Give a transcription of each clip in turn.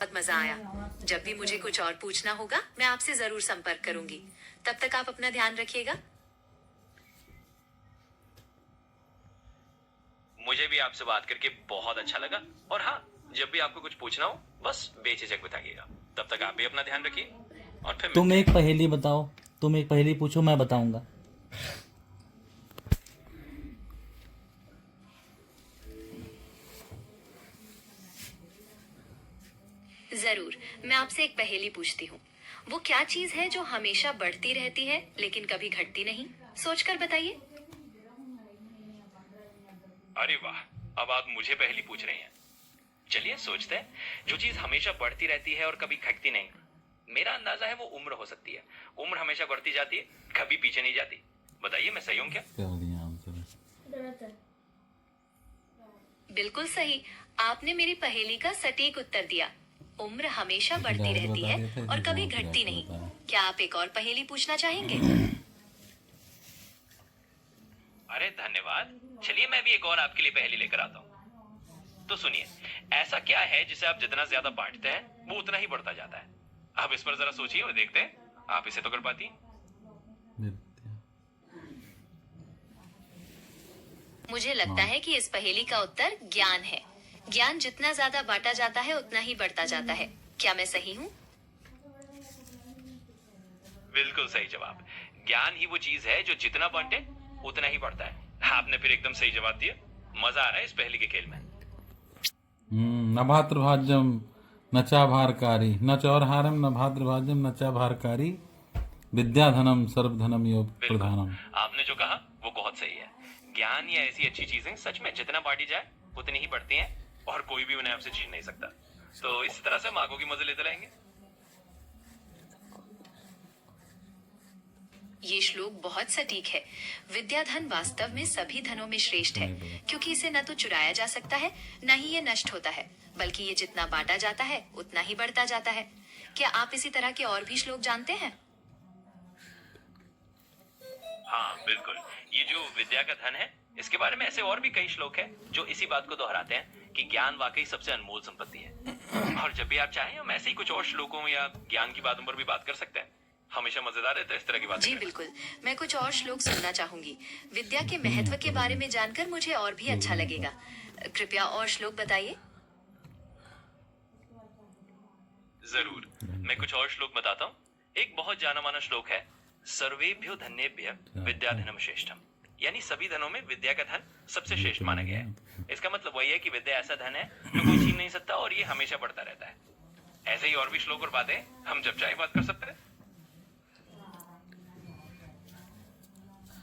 बहुत मजा आया। जब भी मुझे कुछ और पूछना होगा मैं आपसे जरूर संपर्क करूंगी। तब तक आप अपना ध्यान रखिएगा। मुझे भी आपसे बात करके बहुत अच्छा लगा। और हाँ, जब भी आपको कुछ पूछना हो बस बेझिझक बताइएगा। तब तक आप भी अपना ध्यान रखिए और फिर तुम मिलते एक हैं। पहेली बताओ, तुम एक पहेली पूछो, मैं बताऊंगा। जरूर, मैं आपसे एक पहेली पूछती हूँ। वो क्या चीज है जो हमेशा बढ़ती रहती है लेकिन कभी घटती नहीं? सोचकर बताइए। अरे वाह, अब आप मुझे पहली पूछ रहे हैं। चलिए सोचते हैं। जो चीज हमेशा बढ़ती रहती है और कभी घटती नहीं, मेरा अंदाजा है वो उम्र हो सकती है। उम्र हमेशा बढ़ती जाती है, कभी पीछे नहीं जाती। बताइए मैं सही हूं क्या? बिल्कुल सही। आपने मेरी पहेली का सटीक उत्तर दिया। उम्र हमेशा बढ़ती रहती है और कभी घटती नहीं। क्या आप एक और पहेली पूछना चाहेंगे? अरे धन्यवाद। चलिए मैं भी एक और आपके लिए पहेली लेकर आता हूँ। तो सुनिए, ऐसा क्या है जिसे आप जितना ज्यादा बांटते हैं वो उतना ही बढ़ता जाता है? आप इस पर जरा सोचिए और देखते हैं आप इसे तो कर पाती हैं। मुझे लगता है कि इस पहेली का उत्तर ज्ञान है। ज्ञान जितना ज्यादा बांटा जाता है उतना ही बढ़ता जाता है। क्या मैं सही हूँ? बिल्कुल सही जवाब। ज्ञान ही वो चीज है जो जितना बांटे उतना ही बढ़ता है। आपने फिर एकदम सही जवाब दिया। मजा आ रहा है इस पहेली के खेल में। न भातृभाज्यम न चाभारकारी न चौरहारम न भातृभाज्यम न चाभारकारी विद्याधनम सर्वधनम योग बिल्कुल, प्रधानम। आपने जो कहा वो बहुत सही है। ज्ञान या ऐसी अच्छी चीजें सच में जितना बांटी जाए उतनी ही बढ़ती हैं और कोई भी उन्हें आपसे छीन नहीं सकता। तो इसी तरह से हम आगों की मजे लेते रहेंगे। ये श्लोक बहुत सटीक है। विद्याधन वास्तव में सभी धनों में श्रेष्ठ है, क्योंकि इसे न तो चुराया जा सकता है न ही ये नष्ट होता है, बल्कि ये जितना बांटा जाता है उतना ही बढ़ता जाता है। क्या आप इसी तरह के और भी श्लोक जानते हैं? हाँ बिल्कुल, ये जो विद्या का धन है इसके बारे में ऐसे और भी कई श्लोक हैं जो इसी बात को दोहराते हैं कि ज्ञान वाकई सबसे अनमोल संपत्ति है। और जब भी आप चाहें हम ऐसे ही कुछ और श्लोकों या ज्ञान की बातों पर भी बात कर सकते हैं। हमेशा मजेदार रहता है इस तरह की बातें जी करना। बिल्कुल, मैं कुछ और श्लोक सुनना चाहूंगी। विद्या के महत्व के बारे में जानकर मुझे और भी अच्छा लगेगा। कृपया और श्लोक बताइए। जरूर, मैं कुछ और श्लोक बताता हूँ। एक बहुत जाना माना श्लोक है, सर्वेभ्यो धन्येभ्य विद्याधनम श्रेष्ठम। यानी सभी धनों में विद्या का धन सबसे श्रेष्ठ माना गया है। इसका मतलब वही है कि विद्या ऐसा धन है जो कोई छीन नहीं सकता और ये हमेशा बढ़ता रहता है। ऐसे ही और भी श्लोक और बातें हम जब चाहे बात कर सकते हैं।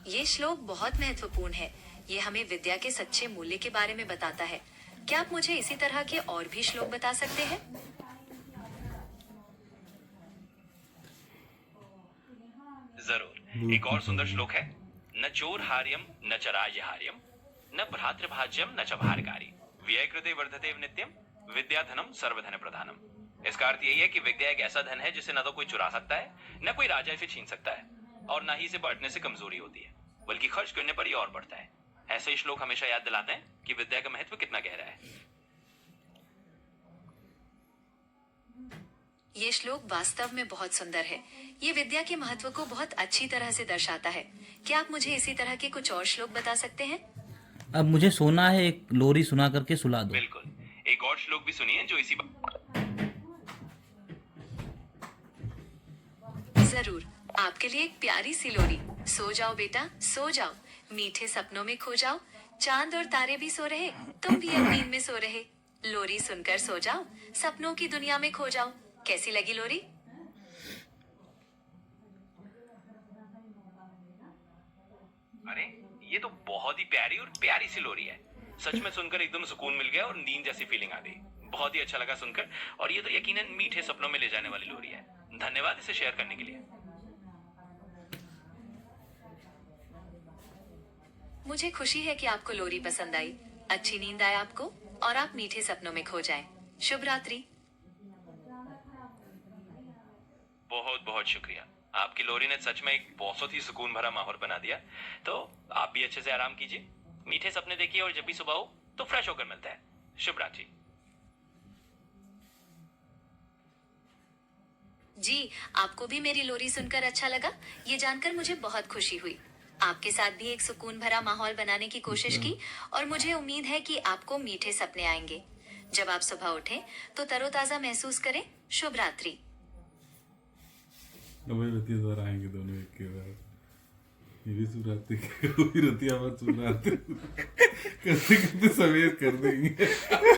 ये श्लोक बहुत महत्वपूर्ण है। ये हमें विद्या के सच्चे मूल्य के बारे में बताता है। क्या आप मुझे इसी तरह के और भी श्लोक बता सकते हैं? जरूर, एक और सुंदर श्लोक है, न चोर हार्यम न च राजहार्यम न भ्रातृभाज्यम न च भारकारी व्यय कृते वर्धते नित्यम विद्याधनम सर्वधन प्रधानम। इसका अर्थ यही है कि विद्या एक ऐसा धन है जिसे न तो कोई चुरा सकता है न कोई राजा इसे छीन सकता है और न ही इसे बांटने से कमजोरी होती है, बल्कि खर्च करने पर यह और बढ़ता है। ऐसे ही श्लोक हमेशा याद दिलाते हैं कि विद्या का महत्व कितना गहरा है। ये श्लोक वास्तव में बहुत सुंदर है। ये विद्या के महत्व को बहुत अच्छी तरह से दर्शाता है। क्या आप मुझे इसी तरह के कुछ और श्लोक बता सकते हैं? अब मुझे सोना है, एक लोरी सुना करके सुला दो। बिल्कुल, एक और श्लोक भी सुनिए जो इसी जरूर, आपके लिए एक प्यारी सी लोरी। सो जाओ बेटा, सो जाओ, मीठे सपनों में खो जाओ। चांद और तारे भी सो रहे, तुम भी अब नींद में सो रहे। लोरी सुनकर सो जाओ, सपनों की दुनिया में खो जाओ। कैसी लगी लोरी? अरे ये तो बहुत ही प्यारी और प्यारी सी लोरी है। सच में सुनकर एकदम सुकून मिल गया और नींद जैसी फीलिंग आ गई। बहुत ही अच्छा लगा सुनकर। और ये तो यकीनन मीठे सपनों में ले जाने वाली लोरी है। धन्यवाद इसे शेयर करने के लिए। मुझे खुशी है कि आपको लोरी पसंद आई। अच्छी नींद आए आपको और आप मीठे सपनों में खो जाएं। शुभ रात्रि। बहुत बहुत शुक्रिया। आपकी लोरी ने सच में एक बहुत ही सुकून भरा माहौल बना दिया। तो आप भी अच्छे से आराम कीजिए, मीठे सपने देखिए और जब भी सुबह हो तो फ्रेश होकर मिलते हैं। शुभ रात्रि। जी, आपको भी मेरी लोरी सुनकर अच्छा लगा? ये जानकर मुझे बहुत खुशी हुई। आपके साथ भी एक सुकून भरा माहौल बनाने की कोशिश की और मुझे उम्मीद है कि आपको मीठे सपने आएंगे। जब आप सुबह उठें तो तरोताजा महसूस करें। शुभ रात्रि। अभय रतिया द्वारा आएंगे दोनों एक के बाद। ये भी सुनाते वो भी रतिया मत सुनाते करते करते सवेर कर देंगे।